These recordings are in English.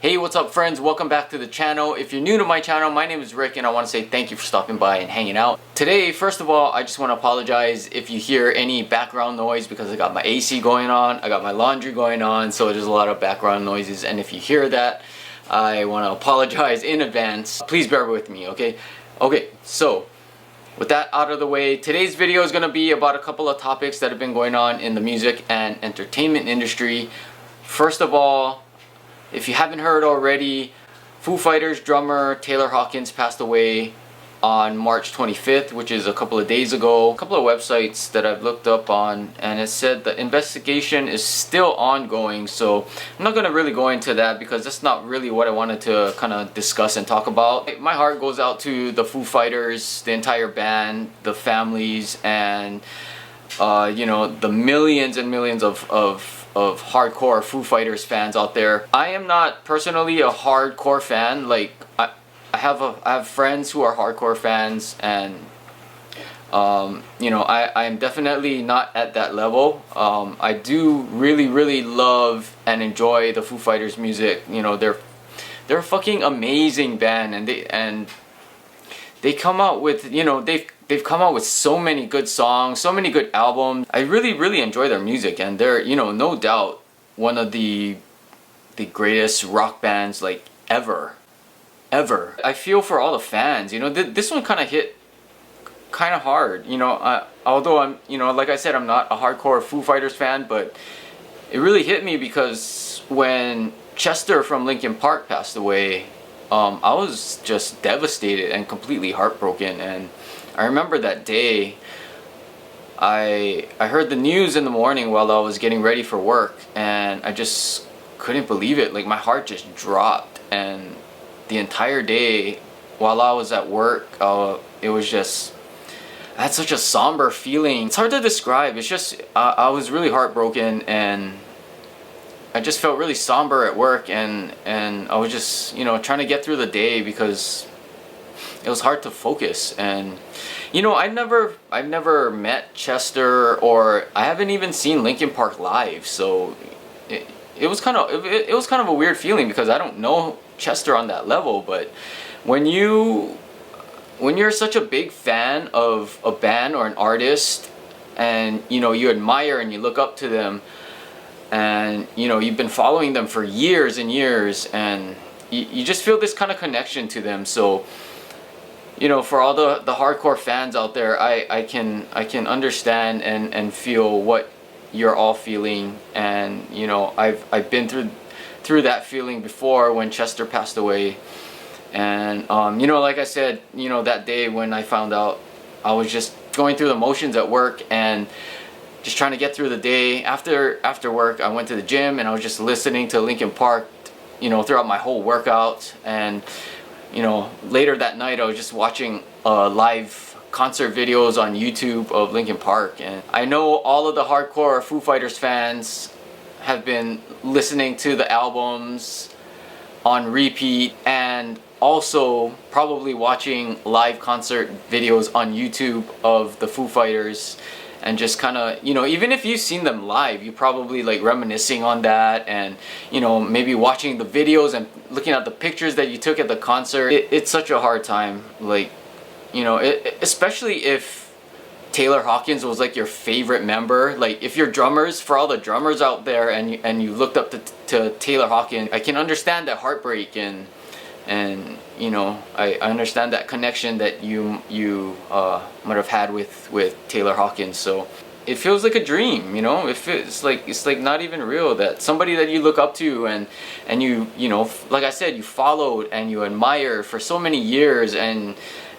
Hey, what's up friends? Welcome back to the channel. If you're new to my channel, my name is Rick and I want to say thank you for stopping by and hanging out. Today, first of all, I just want to apologize if you hear any background noise because I got my AC going on, I got my laundry going on, so there's a lot of background noises, and if you hear that, I want to apologize in advance. Please bear with me, okay? Okay, so with that out of the way, today's video is going to be about a couple of topics that have been going on in the music and entertainment industry. First of all, if you haven't heard already, Foo Fighters drummer Taylor Hawkins passed away on March 25th, which is a couple of days ago. A couple of websites that I've looked up on, and it said the investigation is still ongoing, so I'm not going to really go into that because that's not really what I wanted to kind of discuss and talk about. My heart goes out to the Foo Fighters, the entire band, the families, and you know, the millions and millions of hardcore Foo Fighters fans out there. I am not personally a hardcore fan. Like I have friends who are hardcore fans, and you know, I am definitely not at that level. I do really love and enjoy the Foo Fighters music. You know, they're a fucking amazing band, and they come out with, you know, they've come out with so many good songs, so many good albums. I really enjoy their music, and they're, you know, no doubt one of the greatest rock bands like ever. I feel for all the fans, you know. This one kind of hit kind of hard, you know. Although I'm, you know, like I said, I'm not a hardcore Foo Fighters fan, but it really hit me because when Chester from Linkin Park passed away, I was just devastated and completely heartbroken. And I remember that day, I heard the news in the morning while I was getting ready for work, and I just couldn't believe it. Like, my heart just dropped, and the entire day while I was at work, it was just, I had such a somber feeling. It's hard to describe. It's just, I was really heartbroken, and I just felt really somber at work, and I was just, you know, trying to get through the day because it was hard to focus. And you know, I've never met Chester, or I haven't even seen Linkin Park live, so it was kind of a weird feeling because I don't know Chester on that level. But when you're such a big fan of a band or an artist, and you know, you admire and you look up to them, and you know, you've been following them for years and years, and you just feel this kind of connection to them. So, you know, for all the hardcore fans out there, I can understand and feel what you're all feeling. And you know, I've been through that feeling before when Chester passed away. And you know, like I said, you know, that day when I found out, I was just going through the motions at work and just trying to get through the day. After work, I went to the gym and I was just listening to Linkin Park, you know, throughout my whole workout. And you know, later that night, I was just watching live concert videos on YouTube of Linkin Park. And I know all of the hardcore Foo Fighters fans have been listening to the albums on repeat, and also probably watching live concert videos on YouTube of the Foo Fighters. And just kind of, you know, even if you've seen them live, you probably like reminiscing on that, and you know, maybe watching the videos and looking at the pictures that you took at the concert. It's such a hard time, like, you know, especially if Taylor Hawkins was like your favorite member. Like, if you're drummers, for all the drummers out there, and you looked up to Taylor Hawkins, I can understand that heartbreak, and you know, I understand that connection that you might have had with Taylor Hawkins. So it feels like a dream, you know. It's like not even real that somebody that you look up to and you know, like I said, you followed and you admire for so many years, and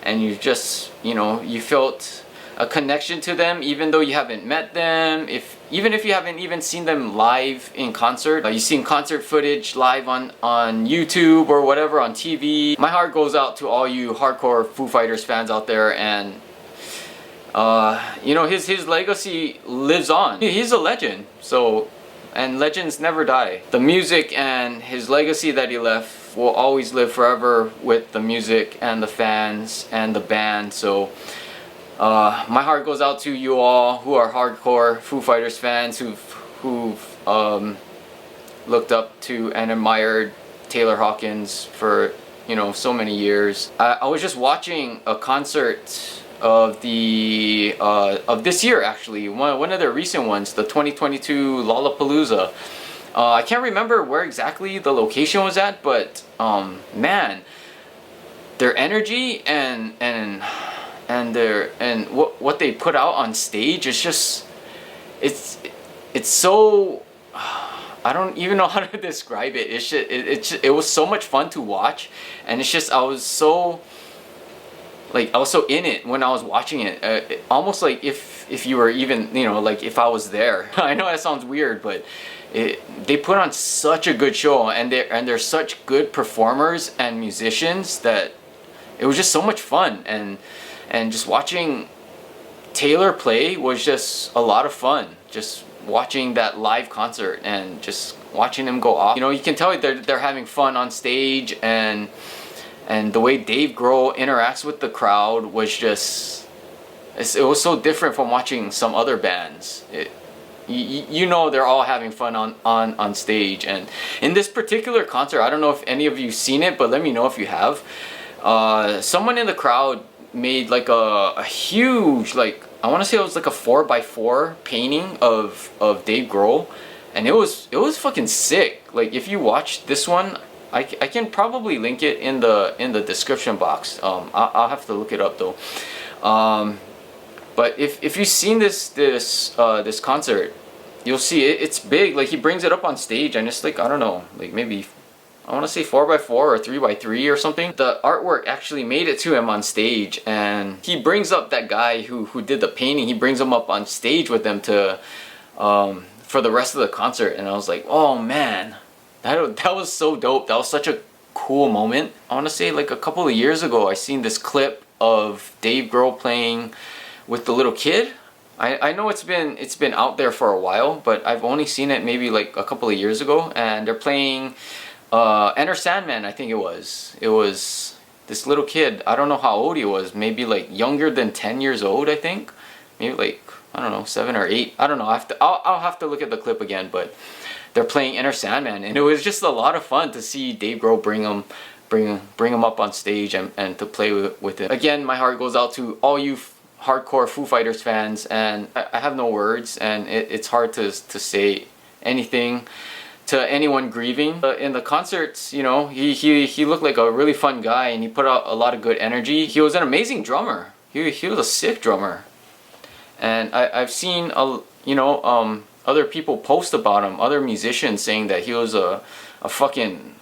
you just, you know, you felt a connection to them even though you haven't met them, even if you haven't even seen them live in concert. You've seen concert footage live on YouTube or whatever, on TV. My heart goes out to all you hardcore Foo Fighters fans out there, and you know, his legacy lives on. He's a legend, so, and legends never die. The music and his legacy that he left will always live forever with the music and the fans and the band. So my heart goes out to you all who are hardcore Foo Fighters fans, who've looked up to and admired Taylor Hawkins for, you know, so many years. I was just watching a concert of the of this year, actually, one of their recent ones, the 2022 Lollapalooza. I can't remember where exactly the location was at, but man, their energy and what they put out on stage is just, it's so, I don't even know how to describe it. It's just, it was so much fun to watch, and it's just, I was so in it when I was watching it. Almost like if you were even, you know, like if I was there. I know that sounds weird, but they put on such a good show, and they're such good performers and musicians that it was just so much fun. And just watching Taylor play was just a lot of fun. Just watching that live concert and just watching them go off. You know, you can tell they're having fun on stage, and the way Dave Grohl interacts with the crowd was just, it was so different from watching some other bands. You know, they're all having fun on stage. And in this particular concert, I don't know if any of you seen it, but let me know if you have. Someone in the crowd made like a huge, like, I want to say it was like a 4x4 painting of Dave Grohl, and it was fucking sick. Like, if you watch this one, I can probably link it in the description box. I'll have to look it up though. But if you've seen this concert, you'll see it's big. Like, he brings it up on stage, and it's like, I don't know, like maybe, I want to say 4x4 or 3x3 or something. The artwork actually made it to him on stage, and he brings up that guy who did the painting. He brings him up on stage with him to for the rest of the concert, and I was like, oh man, that was so dope. That was such a cool moment. I want to say like a couple of years ago, I seen this clip of Dave Grohl playing with the little kid. I know it's been out there for a while, but I've only seen it maybe like a couple of years ago, and they're playing Enter Sandman, I think it was. It was this little kid. I don't know how old he was. Maybe like younger than 10 years old, I think. Maybe like, I don't know, 7 or 8. I don't know. I'll have to look at the clip again, but they're playing Enter Sandman, and it was just a lot of fun to see Dave Grohl bring him up on stage and to play with it. Again, my heart goes out to all you hardcore Foo Fighters fans, and I have no words, and it's hard to say anything to anyone grieving. In the concerts, you know, he looked like a really fun guy, and he put out a lot of good energy. He was an amazing drummer. He was a sick drummer, and I've seen other people post about him, other musicians saying that he was a fucking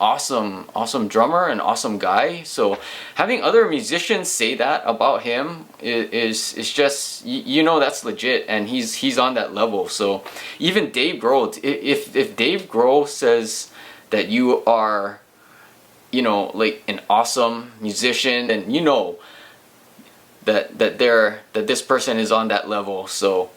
awesome drummer and awesome guy. So having other musicians say that about him is just, you know, that's legit, and he's on that level. So even Dave Grohl, if Dave Grohl says that you are, you know, like an awesome musician, then you know that this person is on that level. So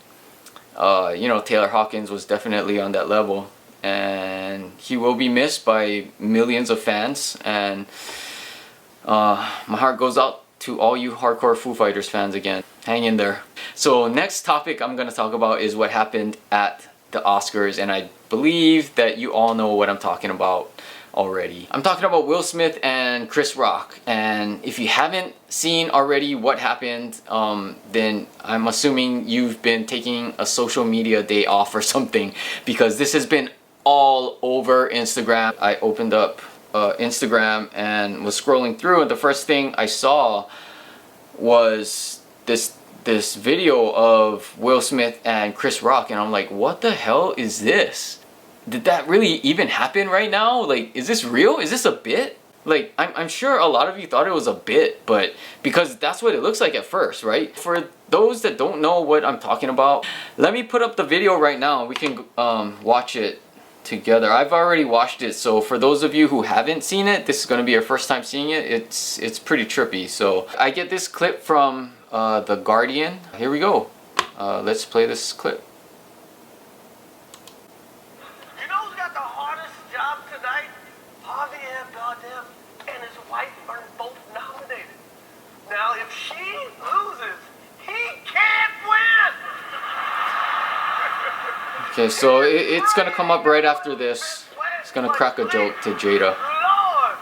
you know, Taylor Hawkins was definitely on that level, and he will be missed by millions of fans. And my heart goes out to all you hardcore Foo Fighters fans again. Hang in there. So next topic I'm going to talk about is what happened at the Oscars, and I believe that you all know what I'm talking about already. I'm talking about Will Smith and Chris Rock, and if you haven't seen already what happened, then I'm assuming you've been taking a social media day off or something, because this has been all over Instagram. I opened up Instagram and was scrolling through, and the first thing I saw was this video of Will Smith and Chris Rock, and I'm like, what the hell is this? Did that really even happen right now? Like, is this real? Is this a bit? Like, I'm sure a lot of you thought it was a bit, but because that's what it looks like at first, right? For those that don't know what I'm talking about, let me put up the video right now. We can watch it together. I've already watched it, so for those of you who haven't seen it, this is going to be your first time seeing it. It's pretty trippy. So I get this clip from The Guardian. Here we go. Let's play this clip. You know who's got the hardest job tonight? Javier Bardem and his wife are both nominated. Now, if she loses, he can't win. Okay, so it's gonna come up right after this. It's gonna crack a joke to Jada. Lord!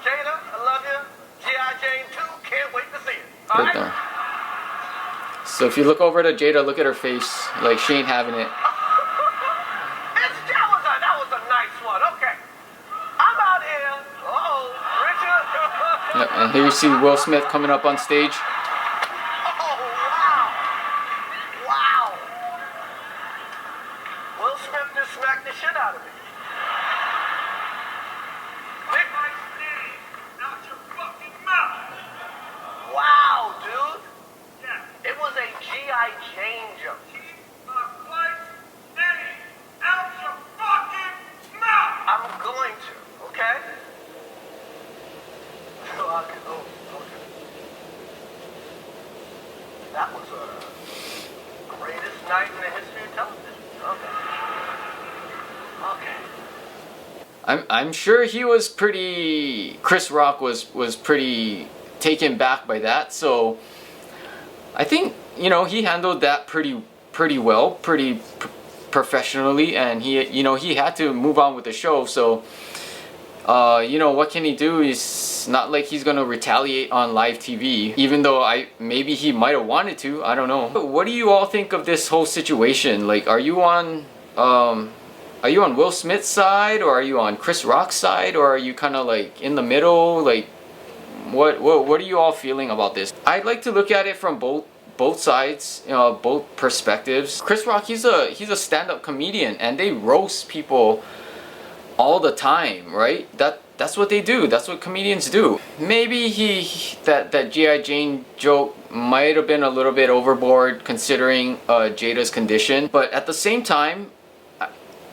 Jada, I love you. G.I. Jane 2, can't wait to see it. All Right right? there. So if you look over to Jada, look at her face, like she ain't having it. That was a nice one. Okay. I'm out here. Uh-oh, Richard. Yeah, and here you see Will Smith coming up on stage. Oh, wow. Wow. Will Smith just smacked the shit out of me. Take my name out your fucking mouth. Wow, dude. Yeah. It was a G.I. Jane joke. Keep my wife's name out your fucking mouth. I'm going to, okay? Oh, okay. That was the greatest night in the history of television. Okay. I'm sure he was pretty. Chris Rock was pretty taken back by that. So I think he handled that pretty well, pretty professionally, and he had to move on with the show. So what can he do? It's not like he's gonna retaliate on live TV, even though maybe he might have wanted to. I don't know. What do you all think of this whole situation? Like, are you on Will Smith's side, or are you on Chris Rock's side, or are you kind of like in the middle? Like, what are you all feeling about this? I'd like to look at it from both sides, both perspectives. Chris Rock, he's a stand-up comedian, and they roast people all the time, right? That's what they do. That's what comedians do. Maybe that G.I. Jane joke might have been a little bit overboard considering Jada's condition, but at the same time,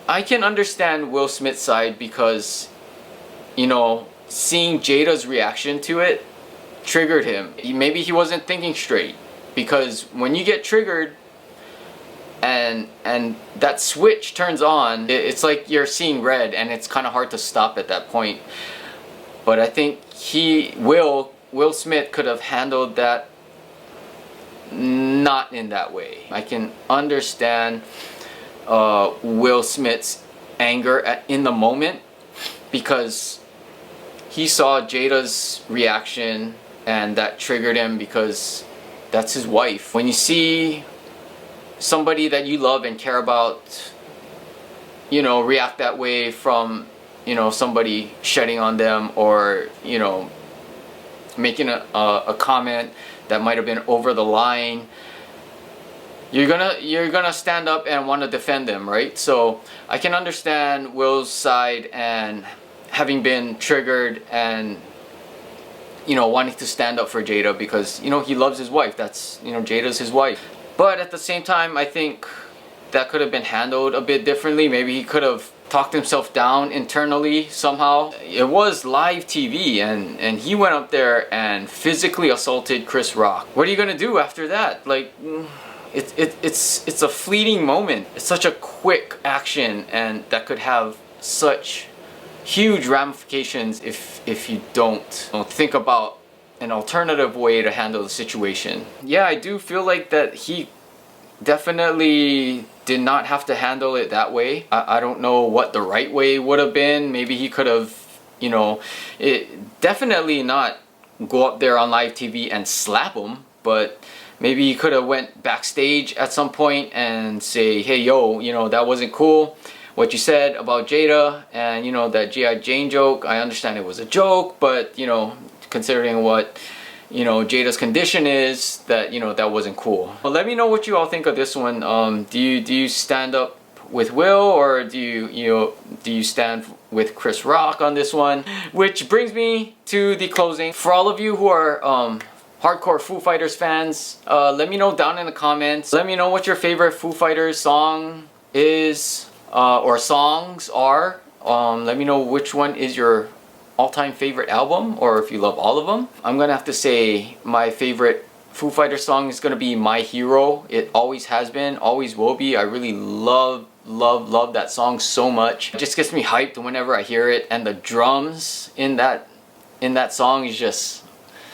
I can understand Will Smith's side because, seeing Jada's reaction to it triggered him. Maybe he wasn't thinking straight, because when you get triggered and that switch turns on, it's like you're seeing red, and it's kind of hard to stop at that point. But I think Will Smith could have handled that not in that way. I can understand Will Smith's anger in the moment, because he saw Jada's reaction and that triggered him, because that's his wife. When you see somebody that you love and care about, react that way from, somebody shedding on them, or, making a comment that might have been over the line, you're gonna stand up and want to defend them, right? So I can understand Will's side and having been triggered and wanting to stand up for Jada, because he loves his wife. That's Jada's his wife. But at the same time, I think that could have been handled a bit differently. Maybe he could have talked himself down internally somehow. It was live TV, and he went up there and physically assaulted Chris Rock. What are you gonna do after that? Like, it's a fleeting moment. It's such a quick action, and that could have such huge ramifications if you don't think about an alternative way to handle the situation. Yeah, I do feel like that he definitely did not have to handle it that way. I don't know what the right way would have been. Maybe he could have, definitely not go up there on live TV and slap him, but maybe he could have went backstage at some point and say, hey, yo, that wasn't cool, what you said about Jada, and that G.I. Jane joke, I understand it was a joke, but considering what Jada's condition is, that that wasn't cool. Well, let me know what you all think of this one. Do you stand up with Will, or do you stand with Chris Rock on this one? Which brings me to the closing. For all of you who are hardcore Foo Fighters fans, let me know down in the comments. Let me know what your favorite Foo Fighters song is, or songs are. Let me know which one is your all-time favorite album, or if you love all of them. I'm gonna have to say my favorite Foo Fighters song is gonna be My Hero. It always has been, always will be. I really love that song so much. It just gets me hyped whenever I hear it, and the drums in that song is just,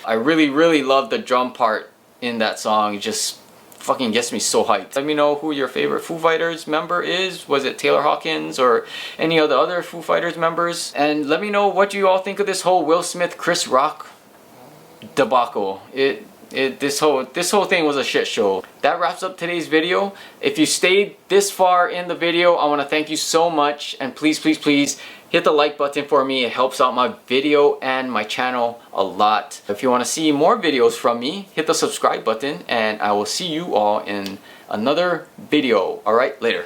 I really love the drum part in that song. It just fucking gets me so hyped. Let me know who your favorite Foo Fighters member is. Was it Taylor Hawkins or any of the other Foo Fighters members? And let me know what you all think of this whole Will Smith Chris Rock debacle. This whole thing was a shit show. That wraps up today's video. If you stayed this far in the video, I want to thank you so much, and please hit the like button for me. It helps out my video and my channel a lot. If you want to see more videos from me, hit the subscribe button, and I will see you all in another video. Alright, later.